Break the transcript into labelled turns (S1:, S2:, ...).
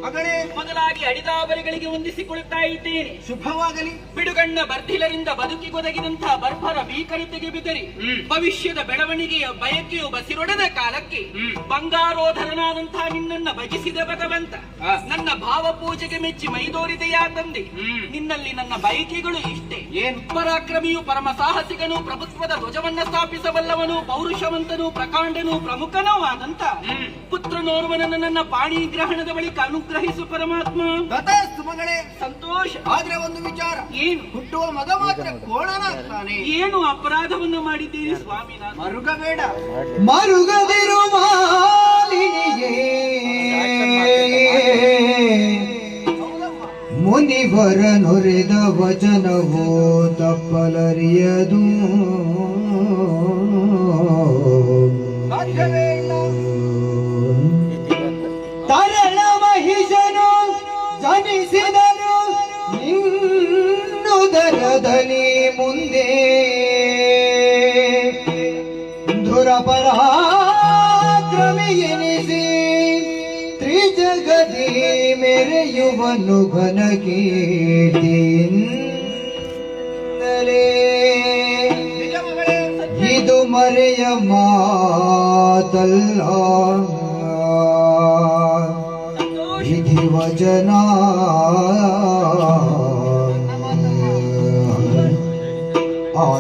S1: ಮಗಳೇ,
S2: ಮೊದಲಾಗಿ ಅಡಿದಾಬರಿಗಳಿಗೆ ಹೊಂದಿಸಿಕೊಳ್ತಾ ಇದ್ದೇನೆ.
S1: ಶುಭವಾಗಲಿ.
S2: ಬಿಡುಗಣ್ಣ ಬರ್ಧಿಲರಿಂದ ಬದುಕಿಗೊದಗಿದಂತಹ ಬರ್ಭರ ಭೀಕರತೆಗೆ ಬಿದ್ದರಿ ಭವಿಷ್ಯದ ಬೆಳವಣಿಗೆಯ ಬಯಕೆಯು ಬಸಿರೊಡೆದ ಕಾಲಕ್ಕೆ ಬಂಗಾರೋಧರನಾದಂತಹ ನಿನ್ನನ್ನ ಭಜಿಸಿದ ಭಗವಂತ ನನ್ನ ಭಾವ ಪೂಜೆಗೆ ಮೆಚ್ಚಿ ಮೈದೋರಿದೆಯಾ ತಂದೆ. ನಿನ್ನಲ್ಲಿ ನನ್ನ ಬಯಕೆಗಳು ಇಷ್ಟೇ.
S1: ಏನು?
S2: ಪರಾಕ್ರಮಿಯು ಪರಮ ಸಾಹಸಿಗನು, ಪ್ರಭುತ್ವದ ಧ್ವಜವನ್ನ ಸ್ಥಾಪಿಸಬಲ್ಲವನು, ಪೌರುಷವಂತನು, ಪ್ರಕಾಂಡನು, ಪ್ರಮುಖನೂ ಆದಂತ ಪುತ್ರನೋರ್ವನನ್ನು ನನ್ನ ಪಾಣಿ ಗ್ರಹಣದ ಬಳಿಕ ಅನುಗ್ರಹಿಸು ಪರಮಾತ್ಮ.
S1: ತಥಾಸ್ತು ಮಗಳೇ.
S2: ಸಂತೋಷ.
S1: ಆದ್ರೆ ಒಂದು ವಿಚಾರ.
S2: ಏನು?
S1: ಹುಟ್ಟುವ ಮಗ ಮಾತ್ರ ಕೋಣನಾಗ್ತಾನೆ.
S2: ಏನು ಅಪರಾಧವನ್ನು ಮಾಡಿದ್ದೀರಿ ಸ್ವಾಮಿ? ನಾನು
S1: ಮರುಗಬೇಡ.
S3: ಮರುಗದಿರು ಮಾಲಿನಿಗೆ ಮುನಿವರ ನುರಿದ ವಚನವೋ ತಪ್ಪಲರಿಯದು.
S1: ಸಾಧ್ಯವೇ ಇಲ್ಲ.
S3: ತರಳ ಮಹಿಷನು ಜನಿಸಿದನು ಇನ್ನುದರದಲ್ಲಿ ಮುಂದೆ ಧುರಪರಾಕ್ರಮಿ ಎನಿಸಿ ತ್ರಿಜಗದಿ ಮೆರೆಯುವನು ಘನಕೀರ್ತಿಯಿಂದಲೇ.
S1: ನಿಜ ಮಗಳೇ.
S3: ಇದು ಮರೆಯ ಮಾತಲ್ಲ, ವಿಧಿ ವಚನ. ಆಯ